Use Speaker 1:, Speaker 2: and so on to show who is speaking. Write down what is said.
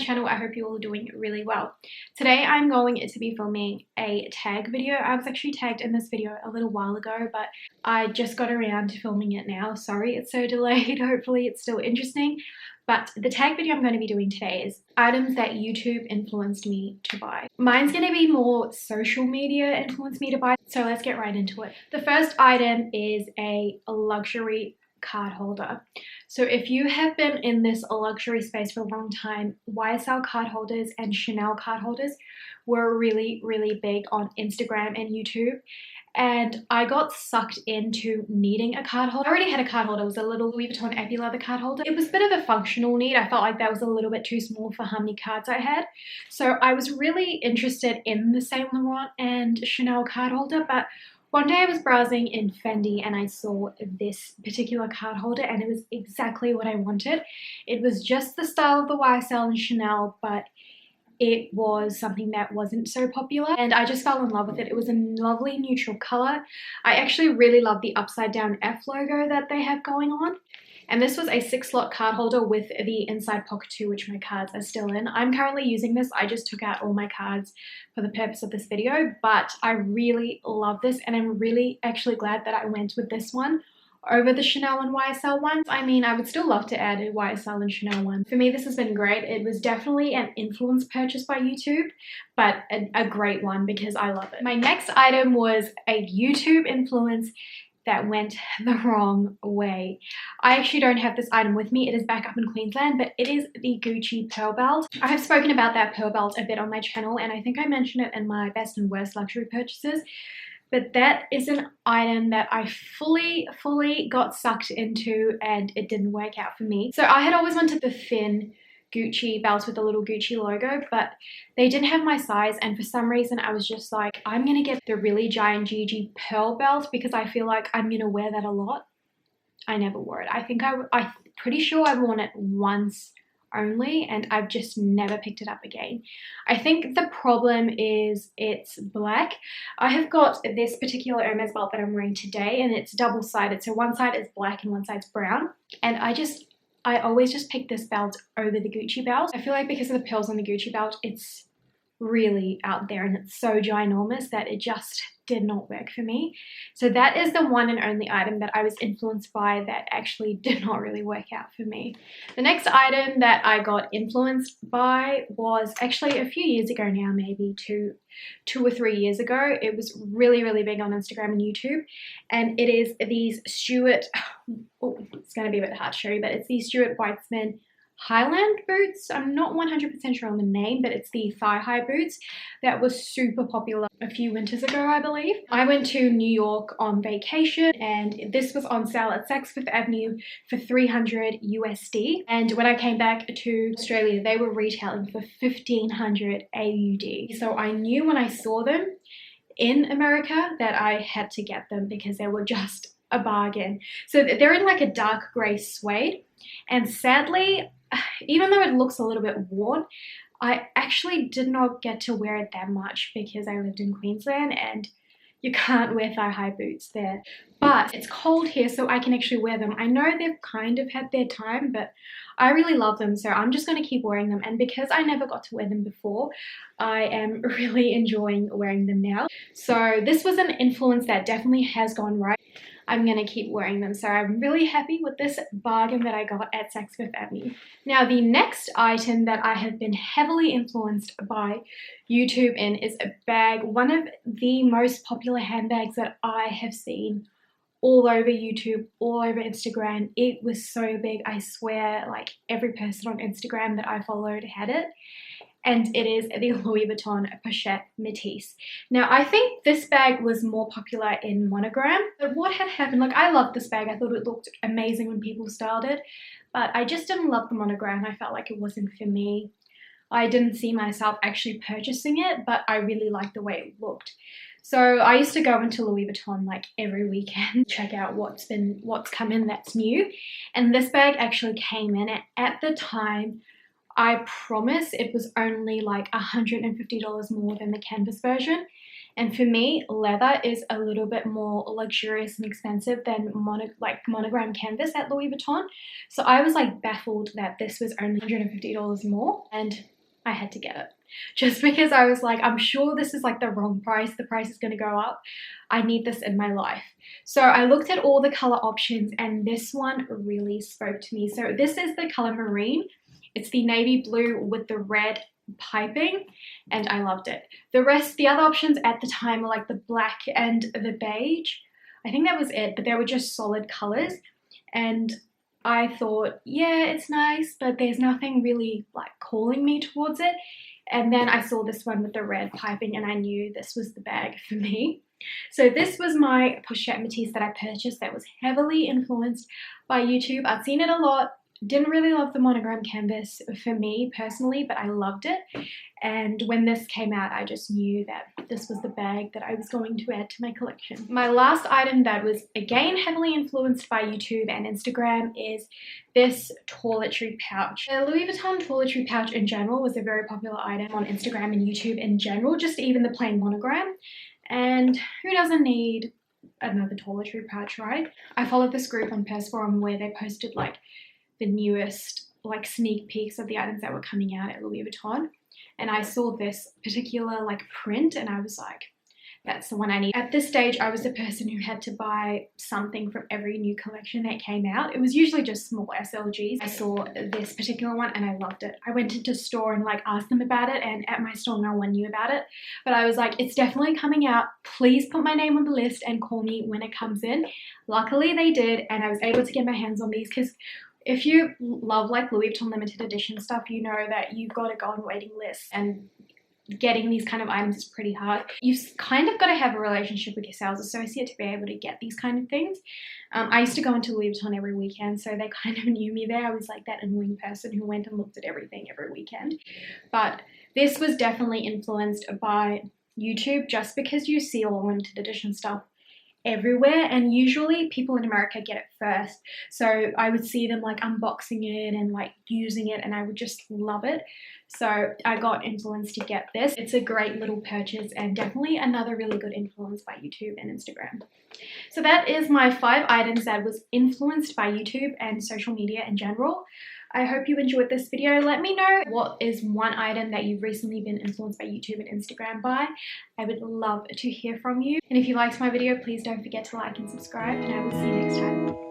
Speaker 1: channel. I hope you're all doing really well. Today I'm going to be filming a tag video. I was actually tagged in this video a little while ago, but I just got around to filming it now. Sorry it's so delayed. Hopefully it's still interesting. But the tag video I'm going to be doing today is items that YouTube influenced me to buy. Mine's going to be more social media influenced me to buy, so let's get right into it. The first item is a luxury card holder. So if you have been in this luxury space for a long time, YSL card holders and Chanel card holders were really big on Instagram and YouTube. And I got sucked into needing a card holder. I already had a card holder. It was a little Louis Vuitton Epi leather card holder. It was a bit of a functional need. I felt like that was a little bit too small for how many cards I had. So I was really interested in the Saint Laurent and Chanel card holder, but one day I was browsing in Fendi and I saw this particular card holder and it was exactly what I wanted. It was just the style of the YSL and Chanel, but it was something that wasn't so popular and I just fell in love with it. It was a lovely neutral color. I actually really love the upside down F logo that they have going on. And this was a 6-slot card holder with the inside pocket too, which my cards are still in. I'm currently using this. I just took out all my cards for the purpose of this video, but I really love this and I'm really actually glad that I went with this one over the Chanel and YSL ones. I mean, I would still love to add a YSL and Chanel one. For me, this has been great. It was definitely an influence purchase by YouTube, but a great one because I love it. My next item was a YouTube influence that went the wrong way. I actually don't have this item with me. It is back up in Queensland, but it is the Gucci pearl belt. I have spoken about that pearl belt a bit on my channel, and I think I mentioned it in my best and worst luxury purchases. But that is an item that I fully got sucked into and it didn't work out for me. So I had always wanted the thin Gucci belt with the little Gucci logo, but they didn't have my size, and for some reason I was just like, I'm gonna get the really giant GG pearl belt because I feel like I'm gonna wear that a lot. I never wore it. I'm pretty sure I've worn it once only and I've just never picked it up again. I think the problem is it's black. I have got this particular Hermes belt that I'm wearing today and it's double-sided, so one side is black and one side's brown, and I always just pick this belt over the Gucci belt. I feel like because of the pearls on the Gucci belt, it's really out there and it's so ginormous that it just did not work for me. So that is the one and only item that I was influenced by that actually did not really work out for me. The next item that I got influenced by was actually a few years ago now, maybe two or 3 years ago. It was really big on Instagram and YouTube, and it is these Stuart, oh, it's going to be a bit hard to show you, but it's these Stuart Weitzman Highland boots. I'm not 100% sure on the name, but it's the thigh-high boots that was super popular a few winters ago, I believe. I went to New York on vacation and this was on sale at Saks Fifth Avenue for $300 USD. And when I came back to Australia, they were retailing for 1,500 AUD. So I knew when I saw them in America that I had to get them because they were just a bargain. So they're in like a dark grey suede, and sadly, even though it looks a little bit worn, I actually did not get to wear it that much because I lived in Queensland and you can't wear thigh-high boots there. But it's cold here, so I can actually wear them. I know they've kind of had their time, but I really love them, so I'm just going to keep wearing them. And because I never got to wear them before, I am really enjoying wearing them now. So this was an influence that definitely has gone right. I'm going to keep wearing them. So I'm really happy with this bargain that I got at Saks Fifth Avenue. Now the next item that I have been heavily influenced by YouTube in is a bag, one of the most popular handbags that I have seen all over YouTube, all over Instagram. It was so big. I swear like every person on Instagram that I followed had it. And it is the Louis Vuitton Pochette Métis. Now, I think this bag was more popular in monogram, but what had happened, like I loved this bag. I thought it looked amazing when people styled it, but I just didn't love the monogram. I felt like it wasn't for me. I didn't see myself actually purchasing it, but I really liked the way it looked. So I used to go into Louis Vuitton like every weekend, check out what's come in that's new. And this bag actually came in at the time. I promise it was only like $150 more than the canvas version. And for me, leather is a little bit more luxurious and expensive than monogram canvas at Louis Vuitton. So I was like baffled that this was only $150 more. And I had to get it. Just because I was like, I'm sure this is like the wrong price. The price is going to go up. I need this in my life. So I looked at all the color options and this one really spoke to me. So this is the color Marine. It's the navy blue with the red piping and I loved it. The other options at the time were like the black and the beige. I think that was it, but they were just solid colors. And I thought, yeah, it's nice, but there's nothing really like calling me towards it. And then I saw this one with the red piping and I knew this was the bag for me. So this was my pochette Matisse that I purchased that was heavily influenced by YouTube. I'd seen it a lot. Didn't really love the monogram canvas for me personally, but I loved it. And when this came out, I just knew that this was the bag that I was going to add to my collection. My last item that was again heavily influenced by YouTube and Instagram is this toiletry pouch. The Louis Vuitton toiletry pouch in general was a very popular item on Instagram and YouTube in general, just even the plain monogram. And who doesn't need another toiletry pouch, right? I followed this group on Purse Forum where they posted like the newest like sneak peeks of the items that were coming out at Louis Vuitton, and I saw this particular like print and I was like, that's the one I need. At this stage I was the person who had to buy something from every new collection that came out. It was usually just small SLGs. I saw this particular one and I loved it. I went into store and like asked them about it, and at my store no one knew about it, but I was like, it's definitely coming out, please put my name on the list and call me when it comes in. Luckily they did, and I was able to get my hands on these because if you love like Louis Vuitton limited edition stuff, you know that you've got to go on waiting lists, and getting these kind of items is pretty hard. You've kind of got to have a relationship with your sales associate to be able to get these kind of things. I used to go into Louis Vuitton every weekend, so they kind of knew me there. I was like that annoying person who went and looked at everything every weekend. But this was definitely influenced by YouTube, just because you see all limited edition stuff everywhere, and usually people in America get it first, so I would see them like unboxing it and like using it and I would just love it. So I got influenced to get this. It's a great little purchase and definitely another really good influence by YouTube and Instagram. So that is my 5 items that was influenced by YouTube and social media in general. I hope you enjoyed this video. Let me know what is one item that you've recently been influenced by YouTube and Instagram by. I would love to hear from you. And if you liked my video, please don't forget to like and subscribe, and I will see you next time.